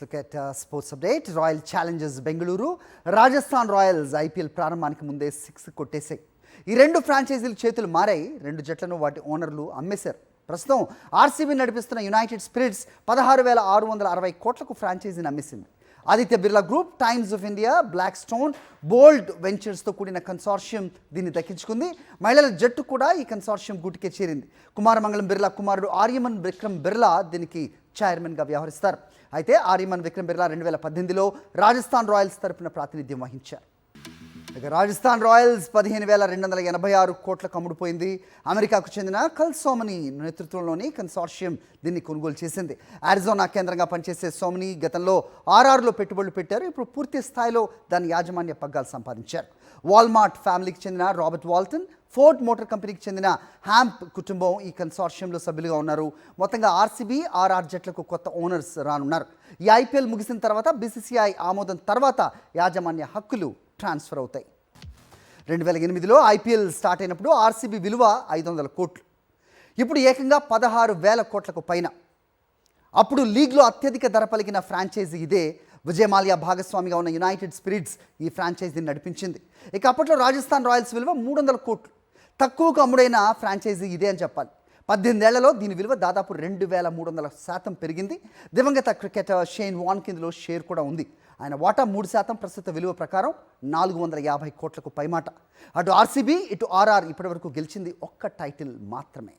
Look at sports update. Royal Challengers Bengaluru, Rajasthan Royals IPL ప్రారంభానికి ముందే 6 కొట్టేశాయి. ఈ రెండు ఫ్రాంచైజీల చేతులు మారాయి. రెండు జట్లను వాటి ఓనర్లు అమ్మేశారు. ప్రస్తుతం ఆర్సీబీ నడిపిస్తున్న యునైటెడ్ స్పిరిట్స్ 16,660 కోట్లకు ఫ్రాంచైజీని అమ్మేసింది. Aditya Birla group, Times of India, Blackstone, Bold వెంచర్స్తో కూడిన కన్సార్షియం దీన్ని దక్కించుకుంది. మహిళల జట్టు కూడా ఈ కన్సార్షియం గూటికే చేరింది. కుమారమంగళం బిర్లా కుమారుడు ఆర్యమన్ విక్రమ్ బిర్లా దీనికి చైర్మన్గా వ్యవహరిస్తారు. అయితే ఆర్యమన్ విక్రమ్ బిర్లా 2018లో రాజస్థాన్ రాయల్స్ తరపున ప్రాతినిధ్యం వహించారు. ఇక రాజస్థాన్ రాయల్స్ 15,286 కోట్లకు అమ్ముడుపోయింది. అమెరికాకు చెందిన కల్ సోమని నేతృత్వంలోని కన్సార్షియం దీన్ని కొనుగోలు చేసింది. అరిజోనా కేంద్రంగా పనిచేసే సోమని గతంలో ఆర్ఆర్లో పెట్టుబడులు పెట్టారు. ఇప్పుడు పూర్తి స్థాయిలో దాని యాజమాన్య పగ్గాలు సంపాదించారు. వాల్మార్ట్ ఫ్యామిలీకి చెందిన రాబర్ట్ వాల్టన్, ఫోర్డ్ మోటార్ కంపెనీకి చెందిన హ్యాంప్ కుటుంబం ఈ కన్సార్షియంలో సభ్యులుగా ఉన్నారు. మొత్తంగా ఆర్సీబీ, ఆర్ఆర్ జట్లకు కొత్త ఓనర్స్ రానున్నారు. ఈ ఐపీఎల్ ముగిసిన తర్వాత బీసీసీఐ ఆమోదం తర్వాత యాజమాన్య హక్కులు ట్రాన్స్ఫర్ అవుతాయి. 2008లో ఐపీఎల్ స్టార్ట్ అయినప్పుడు ఆర్సీబీ విలువ 500 కోట్లు, ఇప్పుడు ఏకంగా 16,000 కోట్లకు పైన. అప్పుడు లీగ్లో అత్యధిక ధర పలికిన ఫ్రాంచైజీ ఇదే. విజయ్ మాల్యా భాగస్వామిగా ఉన్న యునైటెడ్ స్పిరిట్స్ ఈ ఫ్రాంచైజీని నడిపించింది. ఇక అప్పట్లో రాజస్థాన్ రాయల్స్ విలువ 300 కోట్లు. తక్కువకు అమ్ముడైన ఫ్రాంచైజీ ఇదే అని చెప్పాలి. 18 ఏళ్లలో దీని విలువ దాదాపు 2,300% పెరిగింది. దివంగత క్రికెటర్ షేన్ వార్న్ ఇందులో షేర్ కూడా ఉంది. ఆయన వాటా 3%, ప్రస్తుత విలువ ప్రకారం 450 కోట్లకు పైమాట. అటు ఆర్సీబీ, ఇటు ఆర్ఆర్ ఇప్పటివరకు గెలిచింది ఒక్క టైటిల్ మాత్రమే.